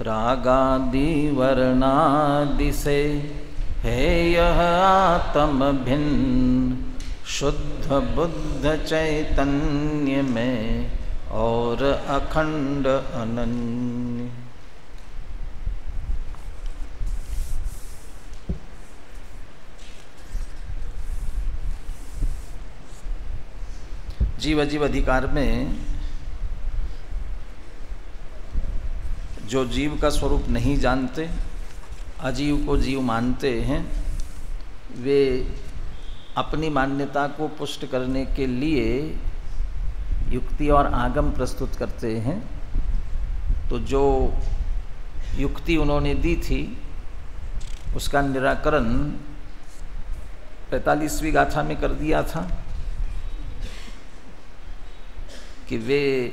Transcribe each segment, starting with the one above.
रागादि वर्णादि से है यह आत्म भिन्न, शुद्ध बुद्ध चैतन्य में और अखंड अनन्य। जीव अजीव अधिकार में जो जीव का स्वरूप नहीं जानते, अजीव को जीव मानते हैं, वे अपनी मान्यता को पुष्ट करने के लिए युक्ति और आगम प्रस्तुत करते हैं। तो जो युक्ति उन्होंने दी थी उसका निराकरण 45वीं गाथा में कर दिया था कि वे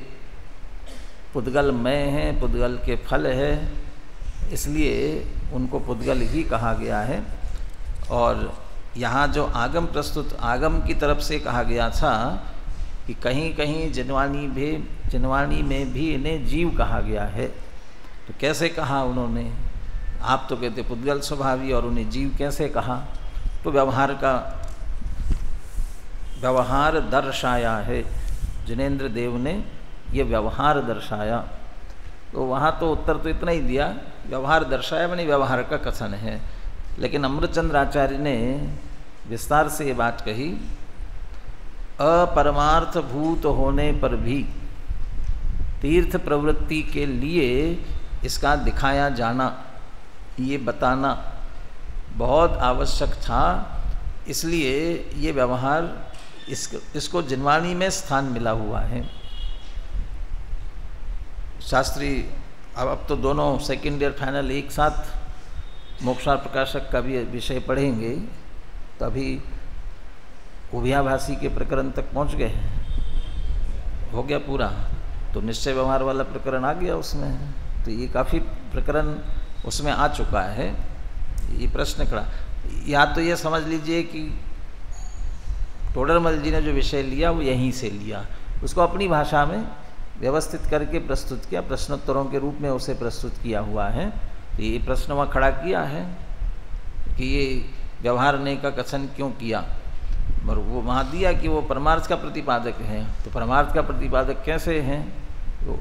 पुद्गल मय हैं, पुद्गल के फल है, इसलिए उनको पुद्गल ही कहा गया है। और यहाँ जो आगम प्रस्तुत, आगम की तरफ से कहा गया था कि कहीं कहीं जिनवाणी में भी इन्हें जीव कहा गया है। तो कैसे कहा उन्होंने? आप तो कहते पुद्गल स्वभावी और उन्हें जीव कैसे कहा? तो व्यवहार दर्शाया है, जिनेन्द्र देव ने ये व्यवहार दर्शाया। तो वहाँ तो उत्तर तो इतना ही दिया, व्यवहार दर्शाया माने व्यवहार का कथन है। लेकिन अमृतचंद्र आचार्य ने विस्तार से ये बात कही, अपरमार्थ भूत होने पर भी तीर्थ प्रवृत्ति के लिए इसका दिखाया जाना, ये बताना बहुत आवश्यक था। इसलिए ये व्यवहार इसको जिनवाणी में स्थान मिला हुआ है। शास्त्री अब तो दोनों सेकेंड ईयर फाइनल एक साथ मोक्षार प्रकाशक का भी विषय पढ़ेंगे, तो अभी उभयाभासी के प्रकरण तक पहुंच गए, हो गया पूरा। तो निश्चय व्यवहार वाला प्रकरण आ गया उसमें, तो ये काफ़ी प्रकरण उसमें आ चुका है। ये प्रश्न खड़ा, या तो ये समझ लीजिए कि टोडरमल जी ने जो विषय लिया वो यहीं से लिया, उसको अपनी भाषा में व्यवस्थित करके प्रस्तुत किया, प्रश्नोत्तरों के रूप में उसे प्रस्तुत किया हुआ है। तो ये प्रश्न वहाँ खड़ा किया है कि ये व्यवहार ने का कथन क्यों किया, और वो वहाँ दिया कि वो परमार्थ का प्रतिपादक है। तो परमार्थ का प्रतिपादक कैसे हैं? तो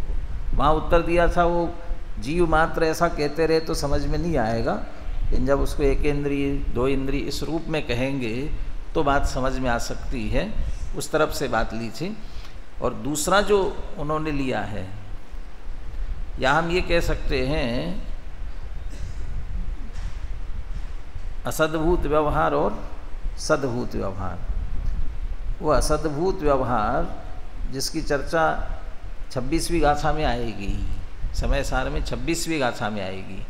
वहाँ उत्तर दिया था, वो जीव मात्र ऐसा कहते रहे तो समझ में नहीं आएगा, लेकिन जब उसको एक इंद्रिय दो इंद्रिय इस रूप में कहेंगे तो बात समझ में आ सकती है। उस तरफ से बात ली थी। और दूसरा जो उन्होंने लिया है, या हम ये कह सकते हैं असद्भूत व्यवहार और सद्भूत व्यवहार। वो असद्भूत व्यवहार जिसकी चर्चा 26वीं गाथा में आएगी, समय सार में 26वीं गाथा में आएगी,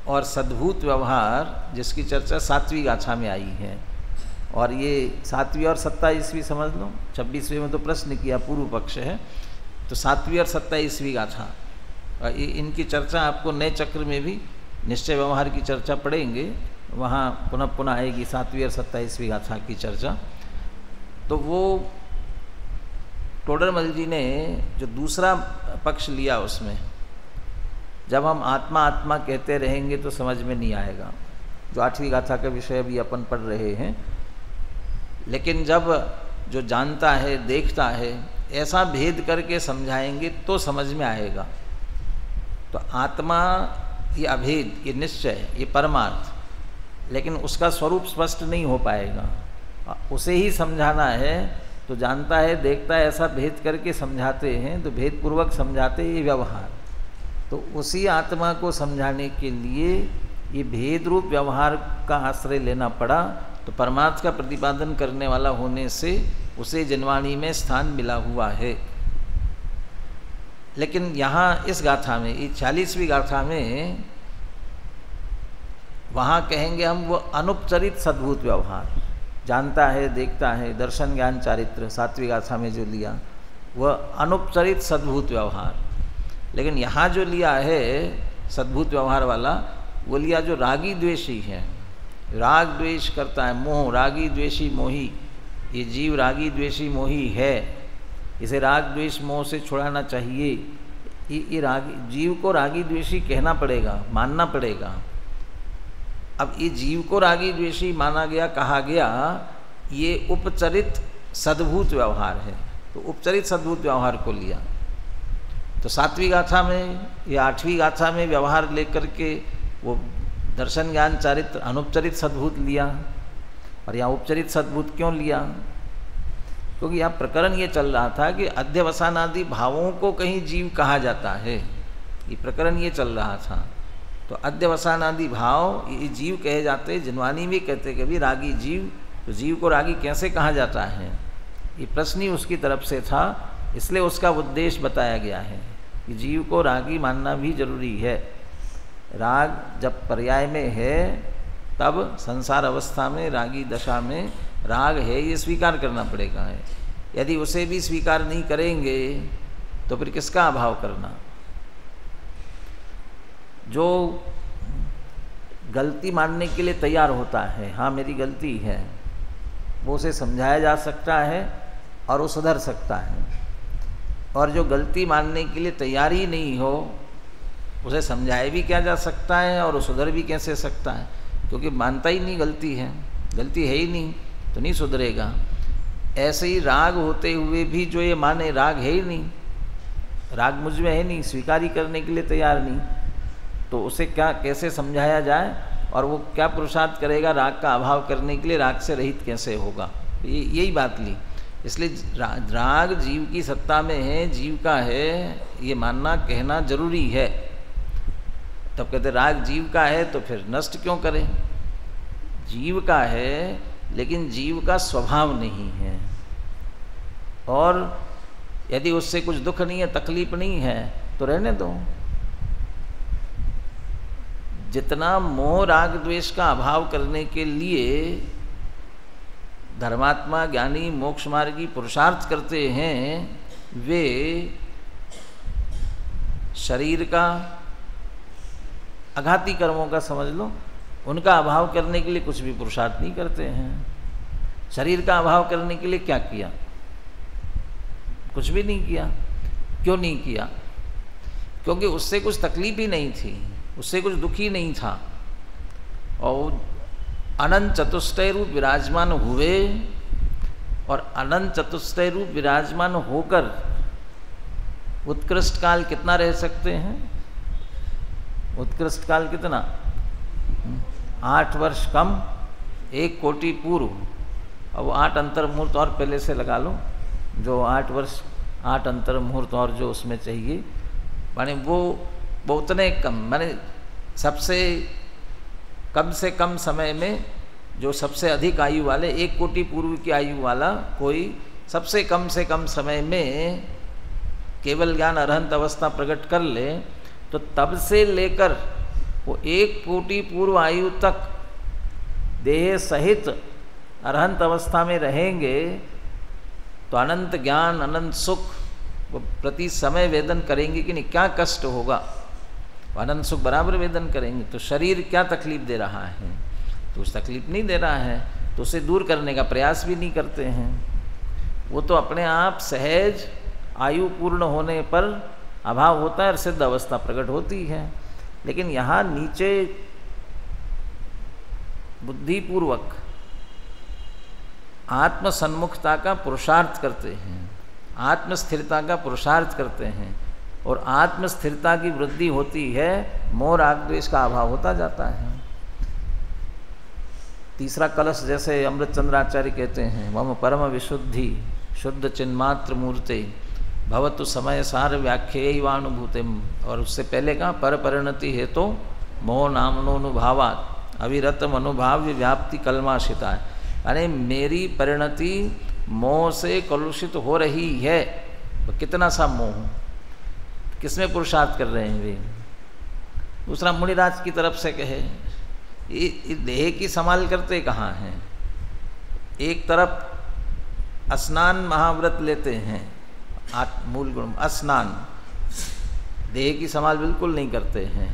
और सद्भूत व्यवहार जिसकी चर्चा 7वीं गाथा में आई है। और ये 7वीं और 27वीं समझ लो, 26वीं में तो प्रश्न किया, पूर्व पक्ष है, तो 7वीं और 27वीं गाथा, इनकी चर्चा आपको नए चक्र में भी निश्चय व्यवहार की चर्चा पढ़ेंगे, वहाँ पुनः पुनः आएगी 7वीं और 27वीं गाथा की चर्चा। तो वो टोडरमल जी ने जो दूसरा पक्ष लिया, उसमें जब हम आत्मा आत्मा कहते रहेंगे तो समझ में नहीं आएगा, जो 8वीं गाथा का विषय भी अपन पढ़ रहे हैं। लेकिन जब जो जानता है, देखता है, ऐसा भेद करके समझाएंगे तो समझ में आएगा। तो आत्मा ये अभेद, ये निश्चय, ये परमार्थ, लेकिन उसका स्वरूप स्पष्ट नहीं हो पाएगा, उसे ही समझाना है। तो जानता है, देखता है, ऐसा भेद करके समझाते हैं, तो भेदपूर्वक समझाते ये व्यवहार। तो उसी आत्मा को समझाने के लिए ये भेद रूप व्यवहार का आश्रय लेना पड़ा। तो परमार्थ का प्रतिपादन करने वाला होने से उसे जिनवाणी में स्थान मिला हुआ है। लेकिन यहाँ इस गाथा में, ये 40वीं गाथा में, वहाँ कहेंगे हम वो अनुपचरित सद्भूत व्यवहार, जानता है, देखता है, दर्शन ज्ञान चारित्र 7वीं गाथा में जो लिया वह अनुपचरित सद्भूत व्यवहार। लेकिन यहाँ जो लिया है सद्भूत व्यवहार वाला, वो लिया जो रागी द्वेषी है, राग द्वेष करता है, मोह, रागी द्वेषी मोही, ये जीव रागी द्वेषी मोही है, इसे राग द्वेष मोह से छुड़ाना चाहिए, ये रागी जीव को रागी द्वेषी कहना पड़ेगा, मानना पड़ेगा। अब ये जीव को रागी द्वेषी माना गया, कहा गया, ये उपचरित सद्भूत व्यवहार है। तो उपचरित सद्भूत व्यवहार को लिया। तो 7वीं गाथा में या 8वीं गाथा में व्यवहार लेकर के वो दर्शन ज्ञान चारित्र अनुपचरित सद्भूत लिया, और यहाँ उपचरित सद्भूत क्यों लिया? क्योंकि यहाँ प्रकरण ये चल रहा था कि अध्यवसानादि भावों को कहीं जीव कहा जाता है, ये प्रकरण ये चल रहा था। तो अध्यवसानादि भाव ये जीव कहे जाते। जिनवानी भी कहते कि भी रागी जीव, तो जीव को रागी कैसे कहा जाता है, ये प्रश्न ही उसकी तरफ से था। इसलिए उसका उद्देश्य बताया गया है कि जीव को रागी मानना भी जरूरी है। राग जब पर्याय में है तब संसार अवस्था में रागी दशा में राग है ये स्वीकार करना पड़ेगा है। यदि उसे भी स्वीकार नहीं करेंगे तो फिर किसका अभाव करना? जो गलती मानने के लिए तैयार होता है, हाँ मेरी गलती है, वो उसे समझाया जा सकता है और वो सुधर सकता है। और जो गलती मानने के लिए तैयार ही नहीं हो, उसे समझाया भी क्या जा सकता है और वो सुधर भी कैसे सकता है? क्योंकि मानता ही नहीं गलती है, गलती है ही नहीं तो नहीं सुधरेगा। ऐसे ही राग होते हुए भी जो ये माने राग है ही नहीं, राग मुझ में है नहीं, स्वीकार ही करने के लिए तैयार नहीं, तो उसे क्या कैसे समझाया जाए और वो क्या पुरुषार्थ करेगा राग का अभाव करने के लिए? राग से रहित कैसे होगा? यही बात ली। इसलिए राग जीव की सत्ता में है, जीव का है, ये मानना कहना जरूरी है। तब कहते राग जीव का है तो फिर नष्ट क्यों करें? जीव का है लेकिन जीव का स्वभाव नहीं है, और यदि उससे कुछ दुख नहीं है, तकलीफ नहीं है तो रहने दो। जितना मोह राग द्वेष का अभाव करने के लिए धर्मात्मा ज्ञानी मोक्ष मार्गी पुरुषार्थ करते हैं, वे शरीर का आघाती कर्मों का समझ लो, उनका अभाव करने के लिए कुछ भी पुरुषार्थ नहीं करते हैं। शरीर का अभाव करने के लिए क्या किया? कुछ भी नहीं किया। क्यों नहीं किया? क्योंकि उससे कुछ तकलीफ ही नहीं थी, उससे कुछ दुख ही नहीं था। और अनंत चतुष्टय रूप विराजमान हुए, और अनंत चतुष्टय रूप विराजमान होकर उत्कृष्ट काल कितना रह सकते हैं? उत्कृष्ट काल कितना? 8 वर्ष कम 1 कोटि पूर्व। अब 8 अंतर मुहूर्त और पहले से लगा लो, जो 8 वर्ष 8 अंतर मुहूर्त और जो उसमें चाहिए, माने वो उतने कम, माने सबसे कम समय में जो सबसे अधिक आयु वाले 1 कोटि पूर्व की आयु वाला कोई सबसे कम से कम समय में केवल ज्ञान अरहंत अवस्था प्रकट कर ले, तो तब से लेकर वो 1 कोटि पूर्व आयु तक देह सहित अरहंत अवस्था में रहेंगे तो अनंत ज्ञान अनंत सुख वो प्रति समय वेदन करेंगे कि नहीं? क्या कष्ट होगा? अनंत सुख बराबर वेदन करेंगे। तो शरीर क्या तकलीफ दे रहा है? तो उस तकलीफ नहीं दे रहा है, तो उसे दूर करने का प्रयास भी नहीं करते हैं। वो तो अपने आप सहज आयु पूर्ण होने पर अभाव होता है और सिद्ध अवस्था प्रकट होती है। लेकिन यहाँ नीचे बुद्धिपूर्वक आत्मसन्मुखता का पुरुषार्थ करते हैं, आत्मस्थिरता का पुरुषार्थ करते हैं, और आत्मस्थिरता की वृद्धि होती है, मोह राग द्वेष का अभाव होता जाता है। तीसरा कलश जैसे अमृत चंद्राचार्य कहते हैं, मम परम विशुद्धि शुद्ध चिन्मात्र मूर्ते भवतु समय सार व्याख्यैवानुभूते। और उससे पहले कहा पर परिणति हेतु तो मोह नामनोनुभावात् अविरत अनुभाव्य व्याप्ति कलमाशिता है। यानी मेरी परिणति मोह से कलुषित हो रही है। तो कितना सा मोह, किसमें पुरुषार्थ कर रहे हैं वे? दूसरा मुनिराज की तरफ से कहे, ये देह की संभाल करते कहाँ हैं? एक तरफ स्नान महाव्रत लेते हैं, मूल गुण स्नान, देह की संभाल बिल्कुल नहीं करते हैं,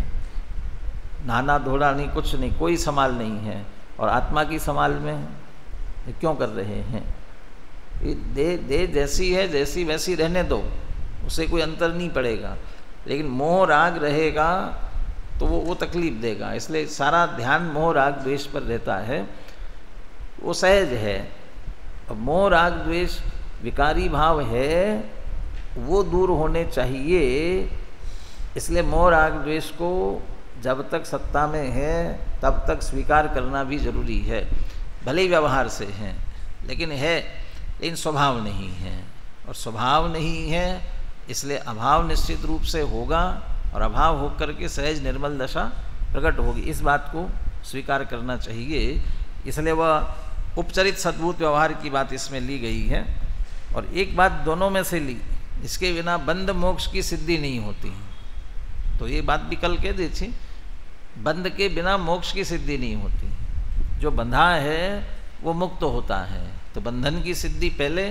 नहाना धोना नहीं, कुछ नहीं, कोई संभाल नहीं है। और आत्मा की संभाल में ये क्यों कर रहे हैं? ये देह जैसी है जैसी वैसी रहने दो, उसे कोई अंतर नहीं पड़ेगा। लेकिन मोह राग रहेगा तो वो तकलीफ देगा। इसलिए सारा ध्यान मोह राग द्वेष पर रहता है, वो सहज है। अब मोह राग द्वेष विकारी भाव है, वो दूर होने चाहिए। इसलिए मोह राग द्वेष को जब तक सत्ता में है तब तक स्वीकार करना भी जरूरी है। भले ही व्यवहार से हैं लेकिन है, लेकिन स्वभाव नहीं है। और स्वभाव नहीं है इसलिए अभाव निश्चित रूप से होगा, और अभाव होकर के सहज निर्मल दशा प्रकट होगी। इस बात को स्वीकार करना चाहिए। इसलिए वह उपचरित सद्भूत व्यवहार की बात इसमें ली गई है। और एक बात दोनों में से ली, इसके बिना बंध मोक्ष की सिद्धि नहीं होती। तो ये बात भी कल कह दी थी, बंध के बिना मोक्ष की सिद्धि नहीं होती। जो बंधा है वो मुक्त होता है, तो बंधन की सिद्धि पहले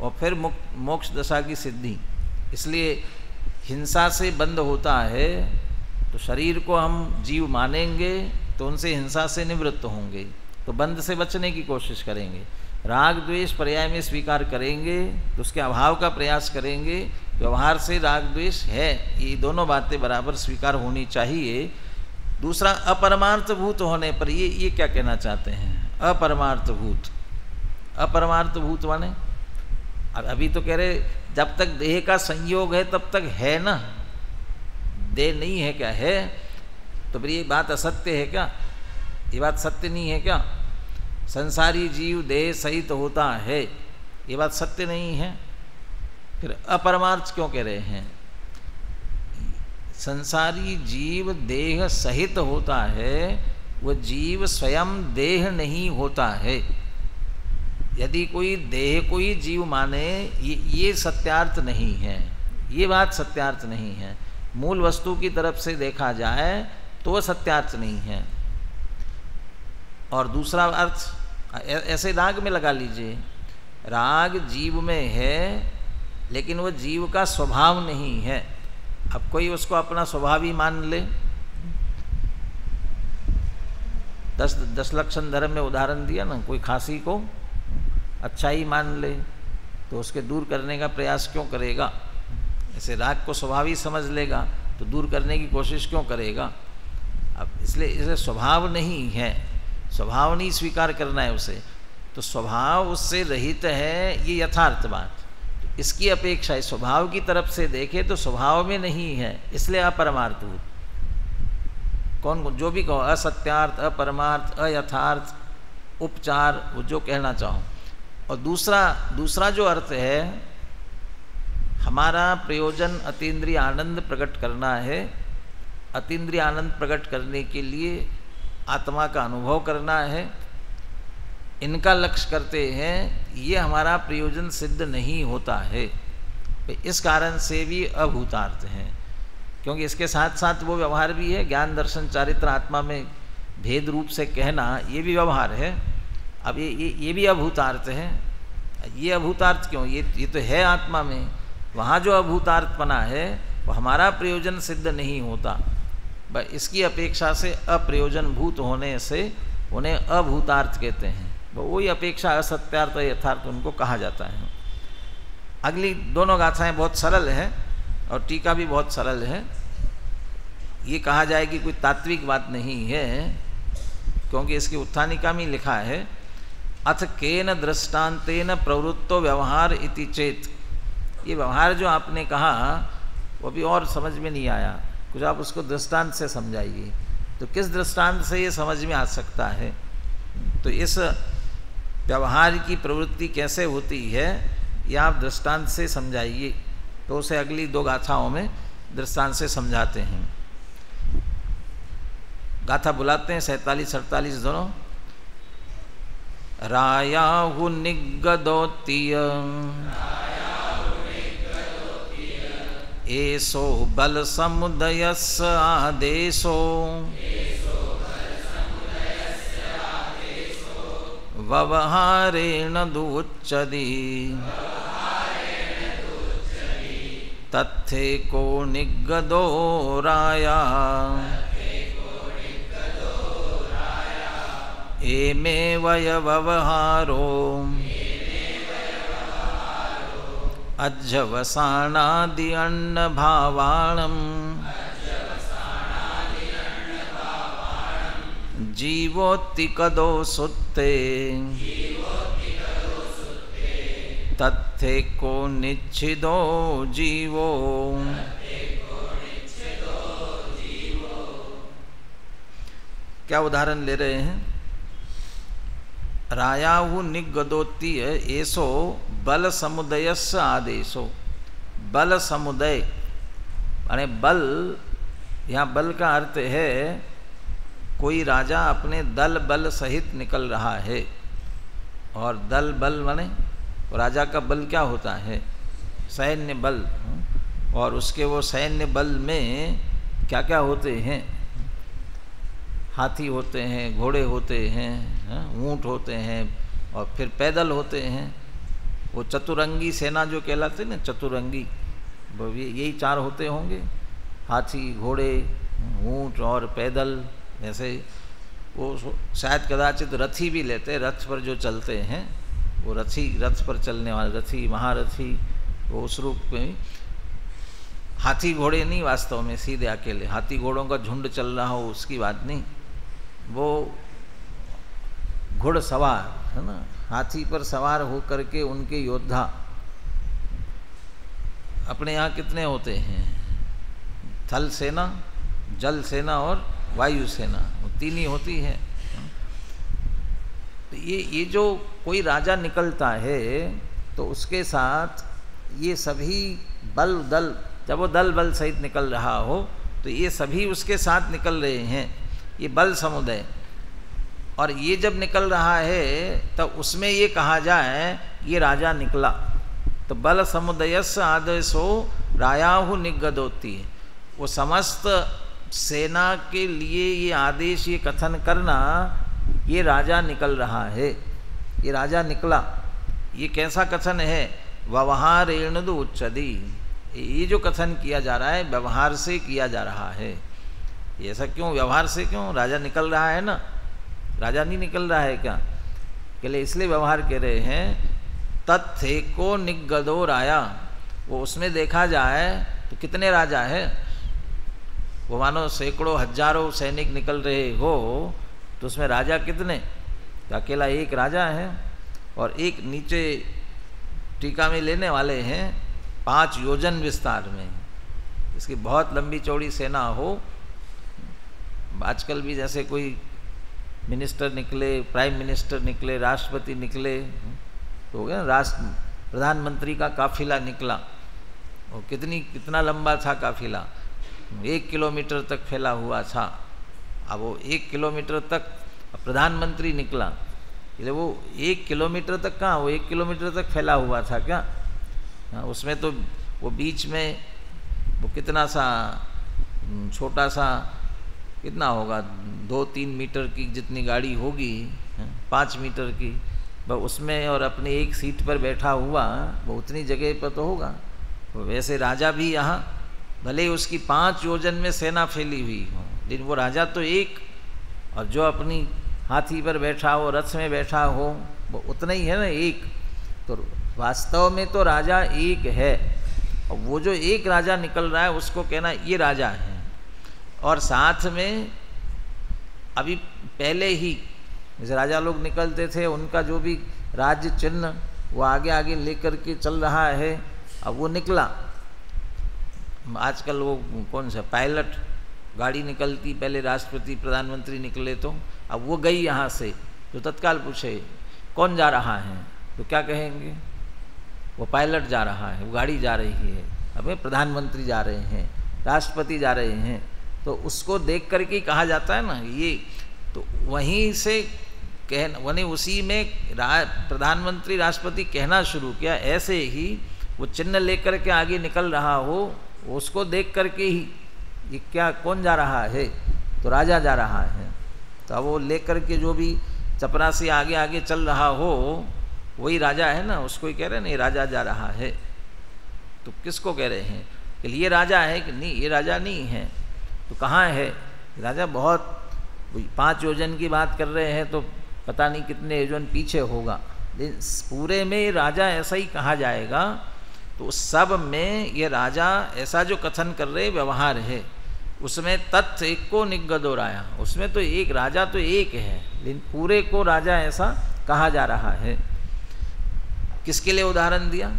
और फिर मोक्ष दशा की सिद्धि। इसलिए हिंसा से बंध होता है, तो शरीर को हम जीव मानेंगे तो उनसे हिंसा से निवृत्त होंगे, तो बंध से बचने की कोशिश करेंगे। राग द्वेष पर्याय में स्वीकार करेंगे तो उसके अभाव का प्रयास करेंगे। व्यवहार से राग द्वेष है, ये दोनों बातें बराबर स्वीकार होनी चाहिए। दूसरा, अपरमार्थभूत होने पर ये क्या कहना चाहते हैं? अपरमार्थभूत, अपरमार्थभूत माने अभी तो कह रहे जब तक देह का संयोग है तब तक है ना, देह नहीं है क्या है? तो फिर ये बात असत्य है क्या? ये बात सत्य नहीं है क्या? संसारी जीव देह सहित होता है, ये बात सत्य नहीं है। फिर अपरमार्थ क्यों कह रहे हैं? संसारी जीव देह सहित होता है, वह जीव स्वयं देह नहीं होता है। यदि कोई देह को ही जीव माने, ये सत्यार्थ नहीं है, ये बात सत्यार्थ नहीं है। मूल वस्तु की तरफ से देखा जाए तो वह सत्यार्थ नहीं है। और दूसरा अर्थ ऐसे राग में लगा लीजिए, राग जीव में है लेकिन वह जीव का स्वभाव नहीं है। अब कोई उसको अपना स्वभाव ही मान ले, 10 लक्षण धर्म में उदाहरण दिया ना, कोई खांसी को अच्छा ही मान ले तो उसके दूर करने का प्रयास क्यों करेगा? ऐसे राग को स्वभाव ही समझ लेगा तो दूर करने की कोशिश क्यों करेगा? अब इसलिए इसे स्वभाव नहीं है, स्वभाव नहीं स्वीकार करना है उसे, तो स्वभाव उससे रहित है, ये यथार्थ बात। तो इसकी अपेक्षा है स्वभाव की तरफ से देखे तो स्वभाव में नहीं है, इसलिए अपरमार्थभूत। कौन जो भी कहो, असत्यार्थ, अपरमार्थ, अयथार्थ, उपचार, वो जो कहना चाहो। और दूसरा जो अर्थ है, हमारा प्रयोजन अतीन्द्रिय आनंद प्रकट करना है। अतीन्द्रिय आनंद प्रकट करने के लिए आत्मा का अनुभव करना है, इनका लक्ष्य करते हैं, ये हमारा प्रयोजन सिद्ध नहीं होता है। इस कारण से भी अभूतार्थ हैं, क्योंकि इसके साथ साथ वो व्यवहार भी है। ज्ञान दर्शन चारित्र आत्मा में भेद रूप से कहना, ये भी व्यवहार है। अब ये भी अभूतार्थ है। ये अभूतार्थ क्यों? ये तो है आत्मा में, वहाँ जो अभूतार्थपना है वो हमारा प्रयोजन सिद्ध नहीं होता। बस इसकी अपेक्षा से अप्रयोजन भूत होने से उन्हें अभूतार्थ कहते हैं। वही अपेक्षा असत्यार्थ यथार्थ उनको कहा जाता है। अगली दोनों गाथाएं बहुत सरल हैं और टीका भी बहुत सरल है। ये कहा जाए कि कोई तात्विक बात नहीं है, क्योंकि इसकी उत्थानिका में लिखा है, अथ केन दृष्टांतेन प्रवृत्तो व्यवहार इति चेत। ये व्यवहार जो आपने कहा वो भी और समझ में नहीं आया, कुछ आप उसको दृष्टांत से समझाइए। तो किस दृष्टांत से ये समझ में आ सकता है? तो इस व्यवहार की प्रवृत्ति कैसे होती है ये आप दृष्टांत से समझाइए। तो उसे अगली दो गाथाओं में दृष्टांत से समझाते हैं। गाथा बुलाते हैं 47-48 दोनों। रायाहु निगदोत्तीय एसो बल समुदयस् आदेशो व्यवहारेण दुच्यति तत्थे को निगदो राया एमे वय व्यवहारो अज्जवसानादि अन्न भावाणम जीवोत्ति कदो सुत्ते तत्थे को निच्छिदो जीवो। क्या उदाहरण ले रहे हैं? रायाहु निगदोत्ति ऐसो बल समुदयस्य आदेशो। बल समुदय यानी बल, यहाँ बल का अर्थ है कोई राजा अपने दल बल सहित निकल रहा है। और दल बल माने राजा का बल क्या होता है? सैन्य बल। और उसके वो सैन्य बल में क्या क्या होते हैं? हाथी होते हैं, घोड़े होते हैं, ऊँट होते हैं, और फिर पैदल होते हैं। वो चतुरंगी सेना जो कहलाते हैं ना, चतुरंगी, वो यही चार होते होंगे, हाथी, घोड़े, ऊँट और पैदल। ऐसे वो शायद कदाचित रथी भी लेते, रथ पर जो चलते हैं वो रथी, रथ पर चलने वाले रथी, महारथी, वो उस रूप में। हाथी घोड़े नहीं वास्तव में, सीधे अकेले हाथी घोड़ों का झुंड चल रहा हो उसकी बात नहीं, वो घुड़सवार है ना, हाथी पर सवार हो करके उनके योद्धा। अपने यहाँ कितने होते हैं? थल सेना, जल सेना और वायु सेना, वो तीन ही होती है। तो ये जो कोई राजा निकलता है तो उसके साथ ये सभी बल दल, जब वो दल बल सहित निकल रहा हो तो ये सभी उसके साथ निकल रहे हैं, ये बल समुदाय। और ये जब निकल रहा है तब उसमें ये कहा जाए ये राजा निकला। तो बल समुदयस्य आदेशो रायाहु निगदोत्ति। वो समस्त सेना के लिए ये आदेश, ये कथन करना, ये राजा निकल रहा है, ये राजा निकला। ये कैसा कथन है? व्यवहारेण उच्चदी। ये जो कथन किया जा रहा है व्यवहार से किया जा रहा है। ऐसा क्यों? व्यवहार से क्यों? राजा निकल रहा है ना, राजा नहीं निकल रहा है क्या? कहले इसलिए व्यवहार कह रहे हैं। तत्थे को निगदो राया। वो उसमें देखा जाए तो कितने राजा है? वो मानो सैकड़ों हजारों सैनिक निकल रहे हो तो उसमें राजा कितने? तो अकेला एक राजा है। और एक नीचे टीका में लेने वाले हैं 5 योजन विस्तार में। इसकी बहुत लंबी चौड़ी सेना हो। आजकल भी जैसे कोई मिनिस्टर निकले, प्राइम मिनिस्टर निकले, राष्ट्रपति निकले, तो हो गया ना, प्रधानमंत्री का काफिला निकला। और कितना लंबा था काफिला? 1 किलोमीटर तक फैला हुआ था। अब वो 1 किलोमीटर तक प्रधानमंत्री निकला, इसलिए वो 1 किलोमीटर तक कहाँ, वो 1 किलोमीटर तक फैला हुआ था क्या? उसमें तो वो बीच में वो कितना सा छोटा सा, कितना होगा, 2-3 मीटर की जितनी गाड़ी होगी, 5 मीटर की, वह उसमें और अपनी एक सीट पर बैठा हुआ वो उतनी जगह पर तो होगा। वैसे राजा भी यहाँ भले उसकी 5 योजन में सेना फैली हुई हो, लेकिन वो राजा तो एक, और जो अपनी हाथी पर बैठा हो, रथ में बैठा हो, वो उतना ही है ना, एक। तो वास्तव में तो राजा एक है, और वो जो एक राजा निकल रहा है उसको कहना ये राजा है। और साथ में अभी पहले ही जैसे राजा लोग निकलते थे, उनका जो भी राज्य चिन्ह वो आगे आगे लेकर के चल रहा है। अब वो निकला, आजकल वो कौन सा पायलट गाड़ी निकलती, पहले राष्ट्रपति प्रधानमंत्री निकले, तो अब वो गई यहाँ से, तो तत्काल पूछे कौन जा रहा है, तो क्या कहेंगे? वो पायलट जा रहा है, वो गाड़ी जा रही है। अब प्रधानमंत्री जा रहे हैं, राष्ट्रपति जा रहे हैं, तो उसको देख करके कहा जाता है ना ये। तो वहीं से वहीं उसी में प्रधानमंत्री राष्ट्रपति कहना शुरू किया। ऐसे ही वो चिन्ह लेकर के आगे निकल रहा हो, उसको देख करके ही ये क्या, कौन जा रहा है, तो राजा जा रहा है। तो वो लेकर के जो भी चपरासी आगे आगे चल रहा हो वही राजा है ना, उसको ही कह रहे हैं नहीं राजा जा रहा है। तो किसको कह रहे हैं कि ये राजा है कि नहीं? ये राजा नहीं है। तो कहाँ है राजा? बहुत 5 योजन की बात कर रहे हैं तो पता नहीं कितने योजन पीछे होगा, लेकिन पूरे में राजा ऐसा ही कहा जाएगा तो उस सब में ये राजा ऐसा जो कथन कर रहे व्यवहार है, उसमें तथ्य एक को निगदो राया, उसमें तो एक राजा तो एक है, लेकिन पूरे को राजा ऐसा कहा जा रहा है। किसके लिए उदाहरण दिया?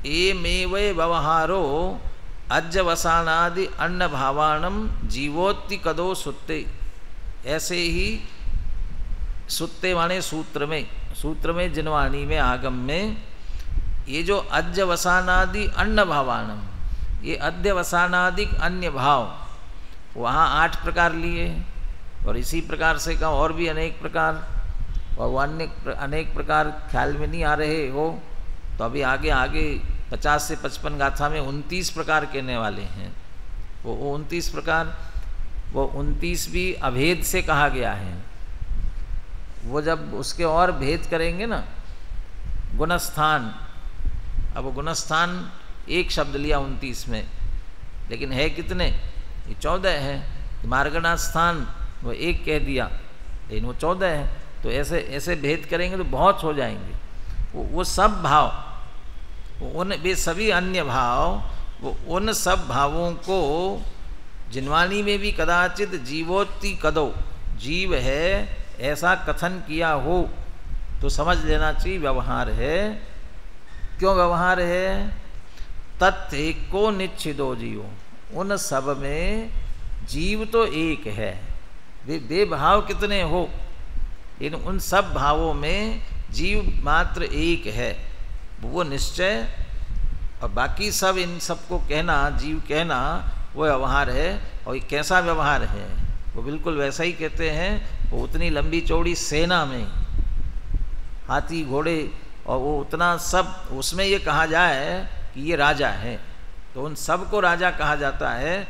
एमेव व्यवहारो अज्जवसानादि अन्न भावाणम जीवोत्ति कदो सुत्ते। ऐसे ही सुत्ते माने सूत्र में जिनवाणी में आगम में ये जो अज्जवसानादि अन्न भावाणम, ये अध्यवसानादिक अन्य भाव वहाँ 8 प्रकार लिए, और इसी प्रकार से कहा और भी अनेक प्रकार, और वो अनेक प्रकार ख्याल में नहीं आ रहे हो तो अभी आगे 50 से 55 गाथा में 29 प्रकार कहने वाले हैं। वो 29 प्रकार, वो 29 भी अभेद से कहा गया है। वो जब उसके और भेद करेंगे ना, गुणस्थान, अब वो गुणस्थान एक शब्द लिया 29 में, लेकिन है कितने? ये 14 है। मार्गणा स्थान वो एक कह दिया, लेकिन वो 14 है। तो ऐसे भेद करेंगे तो बहुत हो जाएंगे। वो सब भाव, वे सभी अन्य भाव, वो उन सब भावों को जिनवाणी में भी कदाचित जीवोत्ति कदो, जीव है ऐसा कथन किया हो तो समझ लेना चाहिए व्यवहार है। क्यों व्यवहार है? तथ्य को निच्छिदो जीवो, उन सब में जीव तो एक है, वे भाव कितने हो, लेकिन उन सब भावों में जीव मात्र एक है, वो निश्चय। और बाकी सब, इन सबको कहना, जीव कहना, वो व्यवहार है। और ये कैसा व्यवहार है? वो बिल्कुल वैसा ही कहते हैं। वो उतनी लंबी चौड़ी सेना में हाथी घोड़े, और वो उतना सब, उसमें ये कहा जाए कि ये राजा है, तो उन सब को राजा कहा जाता है।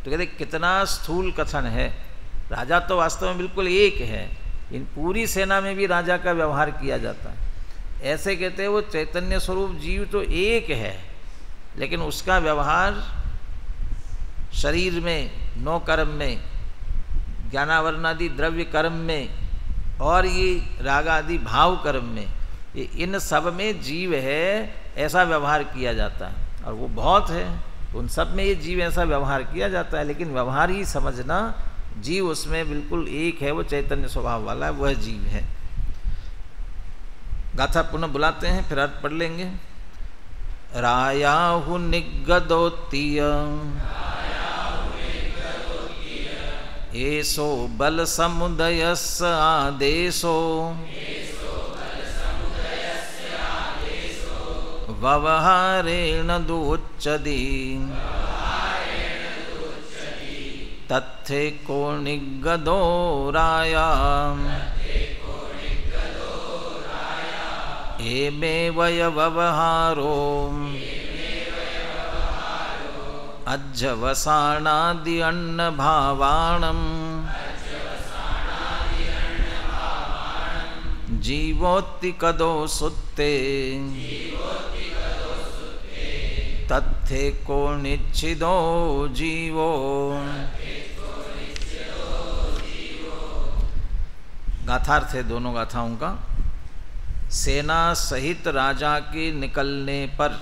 तो कहते कितना स्थूल कथन है। राजा तो वास्तव में बिल्कुल एक है, इन पूरी सेना में भी राजा का व्यवहार किया जाता है। ऐसे कहते हैं वो चैतन्य स्वरूप जीव तो एक है, लेकिन उसका व्यवहार शरीर में, 9 कर्म में, ज्ञानावरणादि द्रव्य कर्म में, और ये राग आदि भाव कर्म में, ये इन सब में जीव है ऐसा व्यवहार किया जाता है। और वो बहुत है, उन सब में ये जीव ऐसा व्यवहार किया जाता है, लेकिन व्यवहार ही समझना, जीव उसमें बिल्कुल एक है, वो चैतन्य स्वभाव वाला है, वह जीव है। गाथा पुनः बुलाते हैं, फिर अर्थ पढ़ लेंगे। रायाहु निगदोत्तीय एसो बल समुदयस् आदेशो व्यवहारेण दुच्चति तथ्ये को निगदो राया एमेव व्यवहारो अज्जवसानादि अन्न भावाणम जीवोत्ति कदो सुत्ते तथ्ये को निच्छिदो जीवो। गाथार्थ है दोनों गाथाओं का। सेना सहित राजा के निकलने पर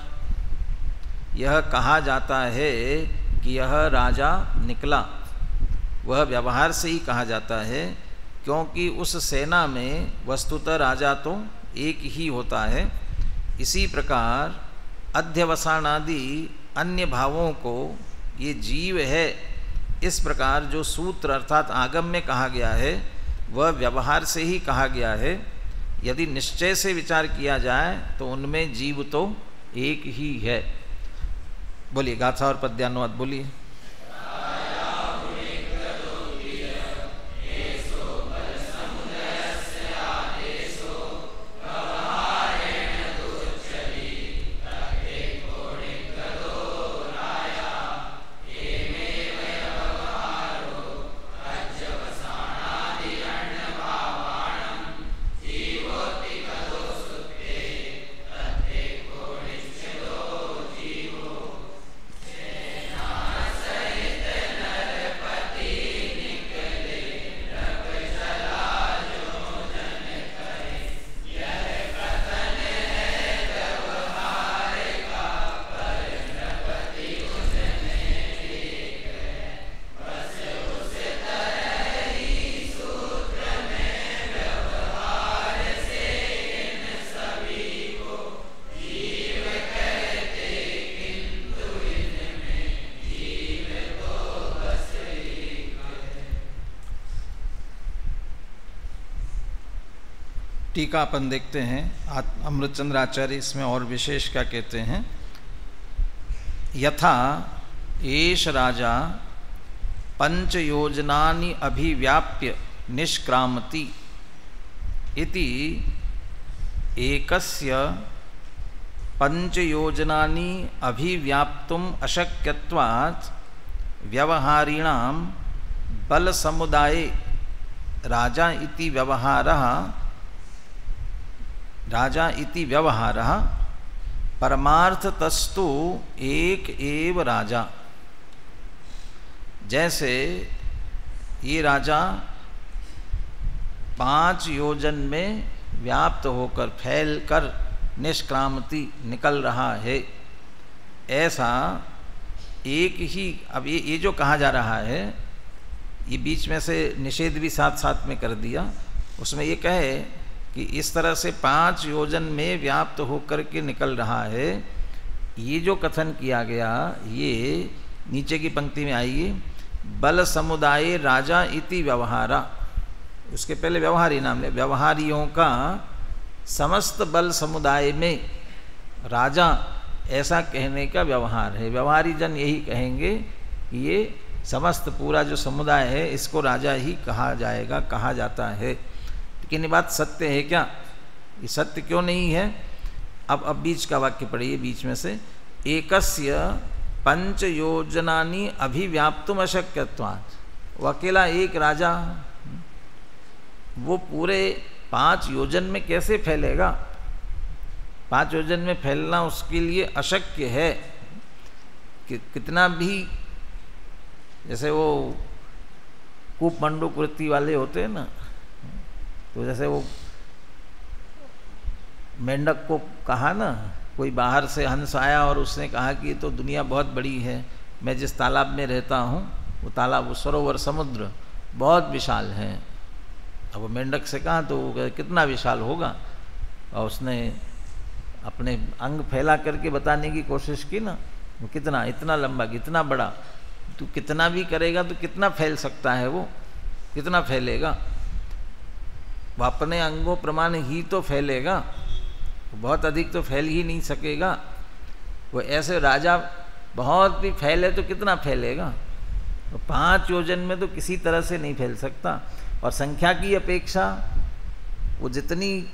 यह कहा जाता है कि यह राजा निकला, वह व्यवहार से ही कहा जाता है, क्योंकि उस सेना में वस्तुतः राजा तो एक ही होता है। इसी प्रकार अध्यवसानादि अन्य भावों को ये जीव है, इस प्रकार जो सूत्र अर्थात आगम में कहा गया है वह व्यवहार से ही कहा गया है। यदि निश्चय से विचार किया जाए तो उनमें जीव तो एक ही है। बोलिए गाथा और पद्यानुवाद बोलिए। टीका अपन देखते हैं, अमृतचंद्र आचार्य इसमें और विशेष क्या कहते हैं। यथा एष राजा पंच योजनानि अभिव्याप्य निष्क्रामति इति एकस्य पंच योजनानि अभिव्याप्तुम अशक्यत्वात् व्यवहारिणां बल समुदाये राजा इति व्यवहारः परमार्थतस्तु एक एव राजा। जैसे ये राजा 5 योजन में व्याप्त होकर फैलकर निष्क्रामति निकल रहा है, ऐसा एक ही। अब ये जो कहा जा रहा है, ये बीच में से निषेध भी साथ साथ में कर दिया। उसमें ये कहे कि इस तरह से 5 योजन में व्याप्त होकर के निकल रहा है, ये जो कथन किया गया, ये नीचे की पंक्ति में आइए, बल समुदाय राजा इति व्यवहारा। उसके पहले व्यवहारी नाम ले, व्यवहारियों का समस्त बल समुदाय में राजा ऐसा कहने का व्यवहार है। व्यवहारी जन यही कहेंगे कि ये समस्त पूरा जो समुदाय है इसको राजा ही कहा जाएगा, कहा जाता है। लेकिन ये बात सत्य है क्या? ये सत्य क्यों नहीं है? अब बीच का वाक्य पढ़िए, बीच में से, एकस्य पंच योजनानि अभिव्याप्तुम अशक्यत्वात्। वो अकेला एक राजा वो पूरे 5 योजन में कैसे फैलेगा? 5 योजन में फैलना उसके लिए अशक्य है। कि कितना भी, जैसे वो कूपमंडूक वृत्ति वाले होते हैं ना, तो जैसे वो मेंढक को कहा ना, कोई बाहर से हंस आया और उसने कहा कि ये तो दुनिया बहुत बड़ी है, मैं जिस तालाब में रहता हूँ वो तालाब, वो सरोवर, समुद्र बहुत विशाल है। अब वो मेंढक से कहा तो वो कितना विशाल होगा, और उसने अपने अंग फैला करके बताने की कोशिश की ना, वो कितना, इतना लंबा, कितना बड़ा। तो कितना भी करेगा तो कितना फैल सकता है, वो कितना फैलेगा? वो अपने अंगों प्रमाण ही तो फैलेगा, बहुत अधिक तो फैल ही नहीं सकेगा। वो ऐसे राजा बहुत भी फैले तो कितना फैलेगा? तो 5 योजन में तो किसी तरह से नहीं फैल सकता। और संख्या की अपेक्षा वो जितनी,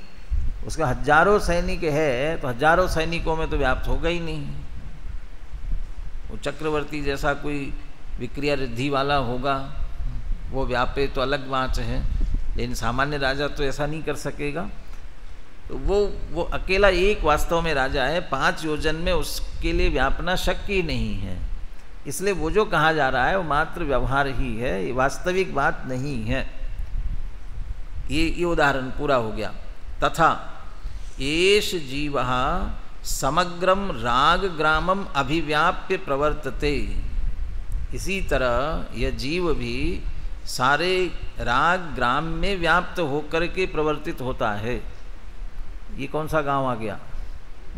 उसका हजारों सैनिक है तो हजारों सैनिकों में तो व्याप्त होगा ही नहीं। वो चक्रवर्ती जैसा कोई विक्रिया रिद्धि वाला होगा, वो व्यापे तो अलग बात है, लेकिन सामान्य राजा तो ऐसा नहीं कर सकेगा। तो वो अकेला एक वास्तव में राजा है, 5 योजन में उसके लिए व्यापना शक्य ही नहीं है। इसलिए वो जो कहा जा रहा है वो मात्र व्यवहार ही है, ये वास्तविक बात नहीं है। ये उदाहरण पूरा हो गया। तथा एष जीवः समग्रम राग ग्रामम अभिव्याप्य प्रवर्तते। इसी तरह यह जीव भी सारे राग ग्राम में व्याप्त होकर के प्रवर्तित होता है। ये कौन सा गांव आ गया?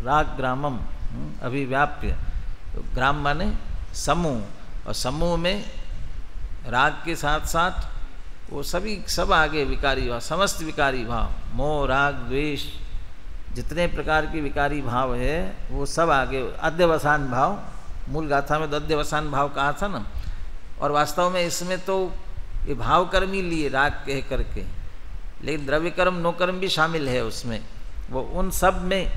राग ग्रामम अभिव्याप्य। तो ग्राम माने समूह, और समूह में राग के साथ साथ वो सब आगे विकारी भाव, समस्त विकारी भाव, मोह राग द्वेष, जितने प्रकार के विकारी भाव है वो सब आगे। अध्यवसान भाव, मूल गाथा में तो अध्यवसान भाव कहा था ना, और वास्तव में इसमें तो ये भाव कर्म ही लिए राग कह करके, लेकिन द्रव्य कर्म नो कर्म भी शामिल है उसमें। वो उन सब में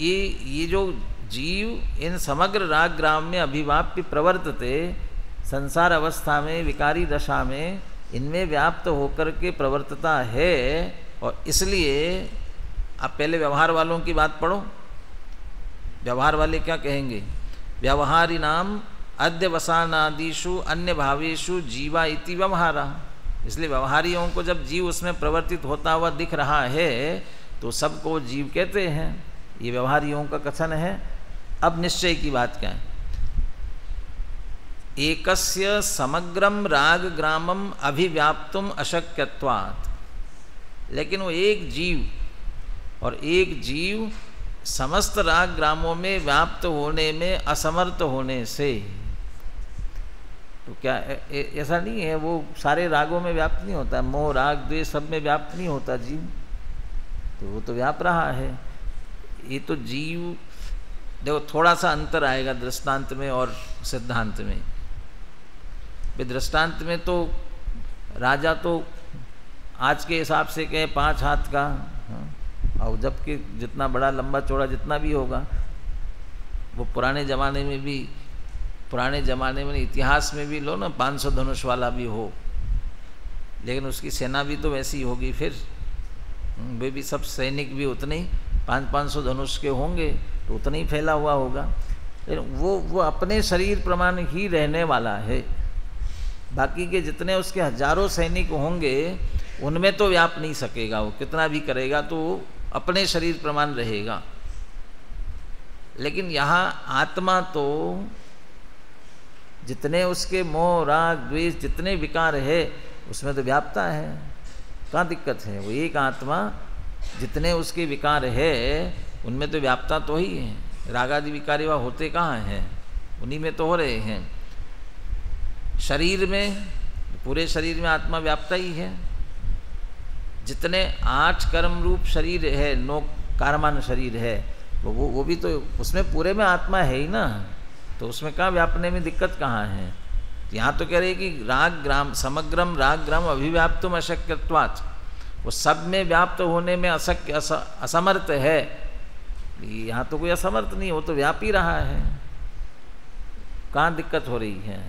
ये जो जीव इन समग्र राग ग्राम में अभिव्याप्य प्रवर्तते, संसार अवस्था में विकारी दशा में इनमें व्याप्त होकर के प्रवर्तता है। और इसलिए आप पहले व्यवहार वालों की बात पढ़ो। व्यवहार वाले क्या कहेंगे? व्यवहारिणाम अध्यवसानादिषु अन्य भावेषु जीवा इति व्यवहारा। इसलिए व्यवहारियों को जब जीव उसमें प्रवर्तित होता हुआ दिख रहा है तो सबको जीव कहते हैं। ये व्यवहारियों का कथन है। अब निश्चय की बात क्या है? एकस्य समग्रम राग ग्रामम अभिव्याप्तुम अशक्यत्वात्। लेकिन वो एक जीव और एक जीव समस्त राग ग्रामों में व्याप्त होने में असमर्थ होने से, तो क्या ऐसा नहीं है, वो सारे रागों में व्याप्त नहीं होता, मोह राग द्वेष सब में व्याप्त नहीं होता जीव, तो वो तो व्याप रहा है। ये तो जीव, देखो थोड़ा सा अंतर आएगा दृष्टांत में और सिद्धांत में। दृष्टांत में तो राजा तो आज के हिसाब से कहे 5 हाथ का, और जबकि जितना बड़ा लंबा चौड़ा जितना भी होगा, वो पुराने ज़माने में भी, पुराने ज़माने में इतिहास में भी लो ना 500 धनुष वाला भी हो, लेकिन उसकी सेना भी तो वैसी होगी फिर, वे भी सब सैनिक भी उतने ही 500 धनुष के होंगे, तो उतना ही फैला हुआ होगा। लेकिन वो अपने शरीर प्रमाण ही रहने वाला है, बाकी के जितने उसके हजारों सैनिक होंगे उनमें तो व्याप नहीं सकेगा, वो कितना भी करेगा तो अपने शरीर प्रमाण रहेगा। लेकिन यहाँ आत्मा तो जितने उसके मोह राग द्वेष जितने विकार है उसमें तो व्यापता है, कहाँ दिक्कत है। वो एक आत्मा जितने उसके विकार है उनमें तो व्यापता तो ही है। रागादि विकार वह होते कहाँ हैं, उन्हीं में तो हो रहे हैं। शरीर में, पूरे शरीर में आत्मा व्यापता ही है। जितने 8 कर्म रूप शरीर है, 9 कारमान शरीर है, वो भी तो उसमें पूरे में आत्मा है ही ना, तो उसमें कहाँ व्यापने में दिक्कत कहाँ है। यहाँ तो कह रहे कि राग ग्राम समग्रम राग ग्राम अभिव्याप्तुम अशक्यत्वात्, वो सब में व्याप्त होने में अशक्य असमर्थ है। यहाँ तो कोई असमर्थ नहीं, वो तो व्याप ही रहा है, कहाँ दिक्कत हो रही है।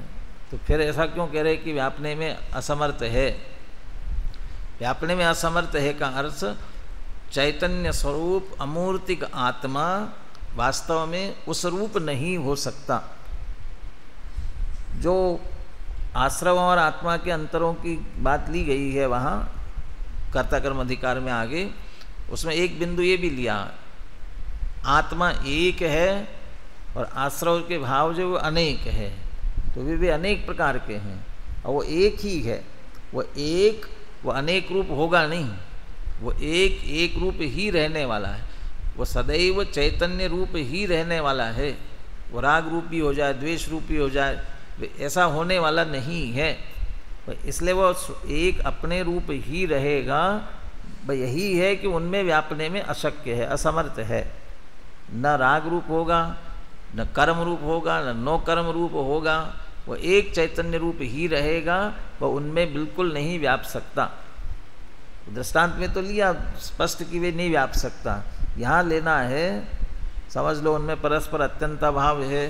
तो फिर ऐसा क्यों कह रहे कि व्यापने में असमर्थ है। व्यापने में असमर्थ है का अर्थ चैतन्य स्वरूप अमूर्तिक आत्मा वास्तव में उस रूप नहीं हो सकता। जो आश्रव और आत्मा के अंतरों की बात ली गई है वहाँ कर्ता कर्म अधिकार में आगे, उसमें एक बिंदु ये भी लिया, आत्मा एक है और आश्रव के भाव जो वो अनेक है, तो वे भी अनेक प्रकार के हैं और वो एक ही है। वो अनेक रूप होगा नहीं, वो एक रूप ही रहने वाला है। वो सदैव चैतन्य रूप ही रहने वाला है। वो राग रूपी हो जाए, द्वेष रूपी हो जाए, ऐसा होने वाला नहीं है। इसलिए वो एक अपने रूप ही रहेगा। यही है कि उनमें व्यापने में अशक्य है, असमर्थ है। न राग रूप होगा, न कर्म रूप होगा, न नो कर्म रूप होगा। वो एक चैतन्य रूप ही रहेगा, वह उनमें बिल्कुल नहीं व्याप सकता। दृष्टांत में तो लिया स्पष्ट कि वे नहीं व्याप सकता। यहाँ लेना है, समझ लो उनमें परस्पर अत्यंत अभाव है,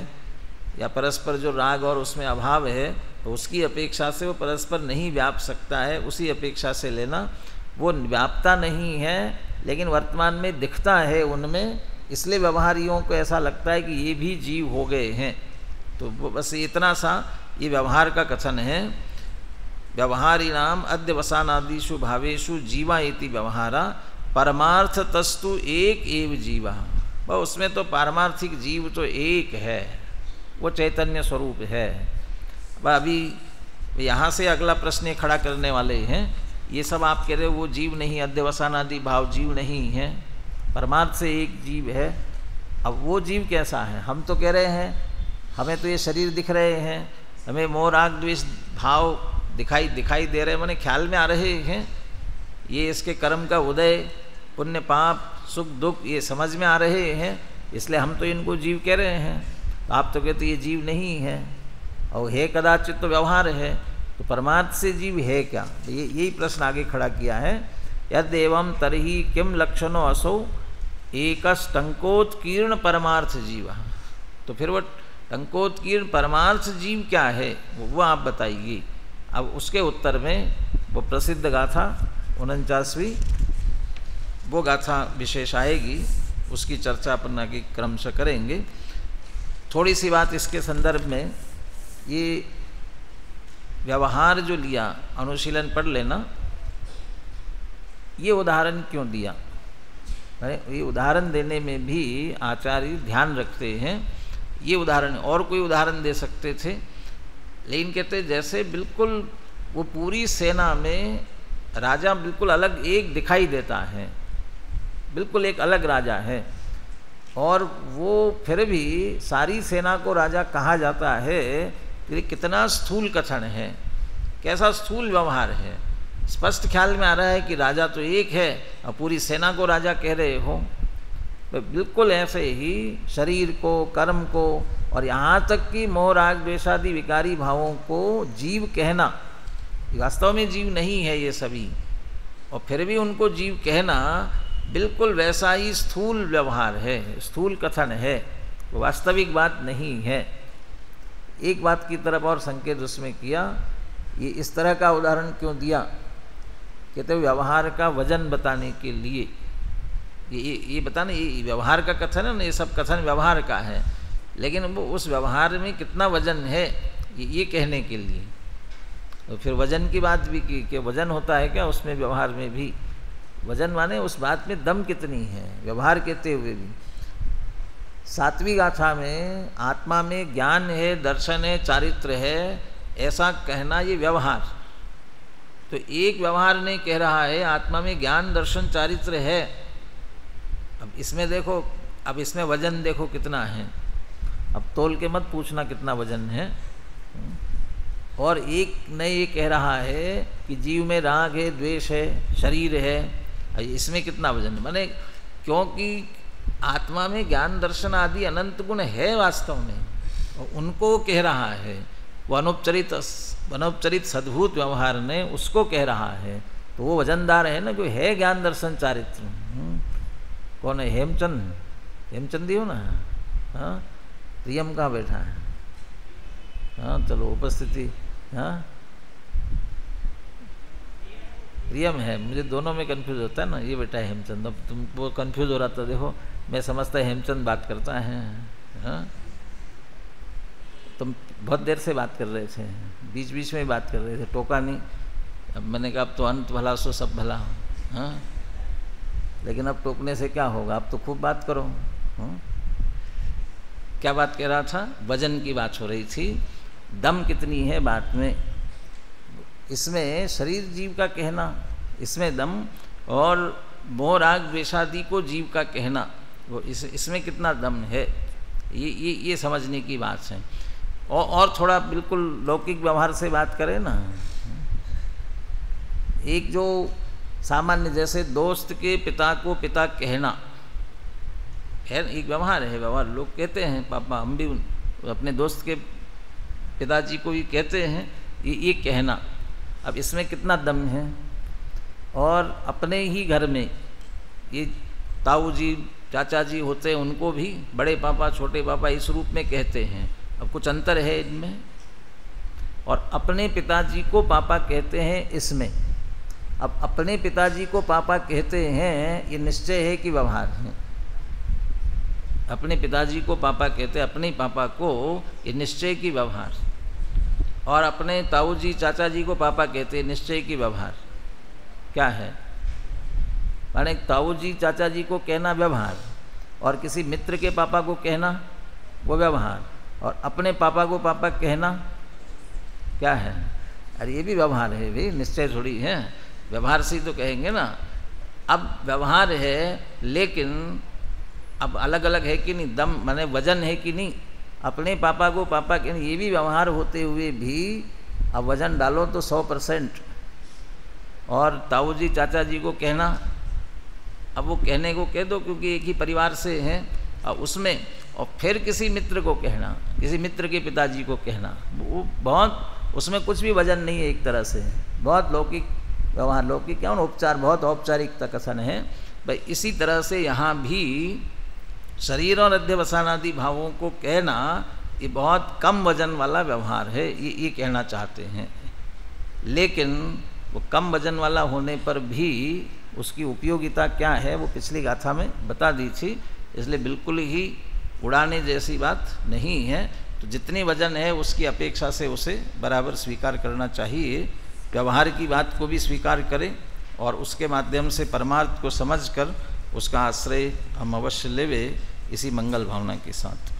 या परस्पर जो राग और उसमें अभाव है, तो उसकी अपेक्षा से वो परस्पर नहीं व्याप सकता है, उसी अपेक्षा से लेना। वो व्यापता नहीं है, लेकिन वर्तमान में दिखता है उनमें, इसलिए व्यवहारियों को ऐसा लगता है कि ये भी जीव हो गए हैं। तो बस इतना सा ये व्यवहार का कथन है। व्यवहारिणाम अध्यवसानादिषु भावेषु जीवा इति व्यवहारा परमार्थ तस्तु एक एव जीवा। वह उसमें तो पारमार्थिक जीव तो एक है, वो चैतन्य स्वरूप है। वह अभी यहाँ से अगला प्रश्न खड़ा करने वाले हैं। ये सब आप कह रहे हो वो जीव नहीं, अध्यवसानादि भाव जीव नहीं है, परमार्थ से एक जीव है। अब वो जीव कैसा है? हम तो कह रहे हैं हमें तो ये शरीर दिख रहे हैं, हमें मोह राग द्वेष भाव दिखाई दे रहे हैं, माने ख्याल में आ रहे हैं। ये इसके कर्म का उदय, पुण्य पाप, सुख दुख ये समझ में आ रहे हैं, इसलिए हम तो इनको जीव कह रहे हैं। तो आप तो कहते ये जीव नहीं है, और है कदाचित तो व्यवहार है। तो परमार्थ से जीव है क्या? यही प्रश्न आगे खड़ा किया है। यद एवं तरही किम लक्षणों असो एकस्तंकोत्कीर्ण परमार्थ जीव। तो फिर वो टंकोत्कीर्ण परमार्थ जीव क्या है वो आप बताइए। अब उसके उत्तर में वो प्रसिद्ध गाथा 49वीं वो गाथा विशेष आएगी, उसकी चर्चा अपन आगे क्रमशः करेंगे। थोड़ी सी बात इसके संदर्भ में, ये व्यवहार जो लिया अनुशीलन पढ़ लेना। ये उदाहरण क्यों दिया? ये उदाहरण देने में भी आचार्य ध्यान रखते हैं। ये उदाहरण और कोई उदाहरण दे सकते थे, लेकिन कहते जैसे बिल्कुल वो पूरी सेना में राजा बिल्कुल अलग एक दिखाई देता है, बिल्कुल एक अलग राजा है, और वो फिर भी सारी सेना को राजा कहा जाता है, ये कितना स्थूल कथन है, कैसा स्थूल व्यवहार है। स्पष्ट ख्याल में आ रहा है कि राजा तो एक है और पूरी सेना को राजा कह रहे हो। बिल्कुल ऐसे ही शरीर को, कर्म को और यहाँ तक कि मोह राग द्वेषादि विकारी भावों को जीव कहना, वास्तव में जीव नहीं है ये सभी, और फिर भी उनको जीव कहना बिल्कुल वैसा ही स्थूल व्यवहार है, स्थूल कथन है, वास्तविक बात नहीं है। एक बात की तरफ और संकेत उसमें किया, ये इस तरह का उदाहरण क्यों दिया, कहते व्यवहार का वजन बताने के लिए। ये बताना, ये व्यवहार का कथन है ना, ये सब कथन व्यवहार का है, लेकिन वो उस व्यवहार में कितना वजन है ये कहने के लिए। तो फिर वजन की बात भी की कि वजन होता है क्या उसमें, व्यवहार में भी वजन माने उस बात में दम कितनी है, व्यवहार कहते हुए भी। सातवीं गाथा में आत्मा में ज्ञान है, दर्शन है, चारित्र है, ऐसा कहना ये व्यवहार। तो एक व्यवहार नहीं कह रहा है आत्मा में ज्ञान दर्शन चारित्र है। अब इसमें देखो, अब इसमें वजन देखो कितना है। अब तोल के मत पूछना कितना वजन है। और एक ने ये कह रहा है कि जीव में राग है, द्वेष है, शरीर है, इसमें कितना वजन है। माने क्योंकि आत्मा में ज्ञान दर्शन आदि अनंत गुण है वास्तव में, और उनको कह रहा है। वो अनौपचारिक सद्भूत व्यवहार ने उसको कह रहा है, तो वो वजनदार है ना, जो है ज्ञान दर्शन चारित्र। कौन है? हेमचंद, हेमचंद ही हो ना। हाँ, प्रियम कहाँ बैठा है? हाँ चलो, उपस्थिति। हाँ प्रियम है, मुझे दोनों में कंफ्यूज होता है ना। ये बेटा है हेमचंद। अब तुम वो कंफ्यूज हो रहा था, देखो मैं समझता है हेमचंद बात करता है। हाँ, तुम बहुत देर से बात कर रहे थे, बीच बीच में बात कर रहे थे, टोका नहीं। अब मैंने कहा अब तो अंत भला सो सब भला। हाँ, लेकिन अब टोकने से क्या होगा, अब तो खूब बात करो। हाँ? क्या बात कह रहा था? वजन की बात हो रही थी, दम कितनी है बात में। इसमें शरीर जीव का कहना, इसमें दम, और मोह राग द्वेषादि को जीव का कहना, वो इसमें कितना दम है, ये समझने की बात है। और थोड़ा बिल्कुल लौकिक व्यवहार से बात करें ना। एक जो सामान्य, जैसे दोस्त के पिता को पिता कहना है, एक व्यवहार है। व्यवहार लोग कहते हैं, पापा, हम भी अपने दोस्त के पिताजी को भी कहते हैं, ये कहना। अब इसमें कितना दम है। और अपने ही घर में ये ताऊ जी, चाचा जी होते हैं, उनको भी बड़े पापा, छोटे पापा इस रूप में कहते हैं। अब कुछ अंतर है इनमें। और अपने पिताजी को पापा कहते हैं इसमें। अब अपने पिताजी को पापा कहते हैं, ये निश्चय है कि व्यवहार है। अपने पिताजी को पापा कहते हैं, अपने पापा को, ये निश्चय की व्यवहार। और अपने ताऊ जी, चाचा जी को पापा कहते हैं, निश्चय की व्यवहार। क्या है? माने ताऊ जी, चाचा जी को कहना व्यवहार, और किसी मित्र के पापा को कहना वो व्यवहार, और अपने पापा को पापा कहना क्या है? अरे ये भी व्यवहार है भाई, निश्चय थोड़ी है। व्यवहार से ही तो कहेंगे ना। अब व्यवहार है, लेकिन अब अलग अलग है कि नहीं, दम माने वजन है कि नहीं। अपने पापा को पापा कहना, ये भी व्यवहार होते हुए भी अब वजन डालो तो 100%। और ताऊ जी, चाचा जी को कहना, अब वो कहने को कह दो क्योंकि एक ही परिवार से हैं, और उसमें, और फिर किसी मित्र को कहना, किसी मित्र के पिताजी को कहना, वो बहुत, उसमें कुछ भी वजन नहीं है एक तरह से। बहुत लौकिक व्यवहार, लौकिक क्या, उपचार, बहुत औपचारिकता कथन है भाई। इसी तरह से यहाँ भी शरीर और अध्यवसानादि भावों को कहना, ये बहुत कम वजन वाला व्यवहार है, ये कहना चाहते हैं। लेकिन वो कम वजन वाला होने पर भी उसकी उपयोगिता क्या है, वो पिछली गाथा में बता दी थी। इसलिए बिल्कुल ही उड़ाने जैसी बात नहीं है। तो जितनी वजन है उसकी अपेक्षा से उसे बराबर स्वीकार करना चाहिए। व्यवहार की बात को भी स्वीकार करें, और उसके माध्यम से परमार्थ को समझकर उसका आश्रय हम अवश्य लेवे, इसी मंगल भावना के साथ।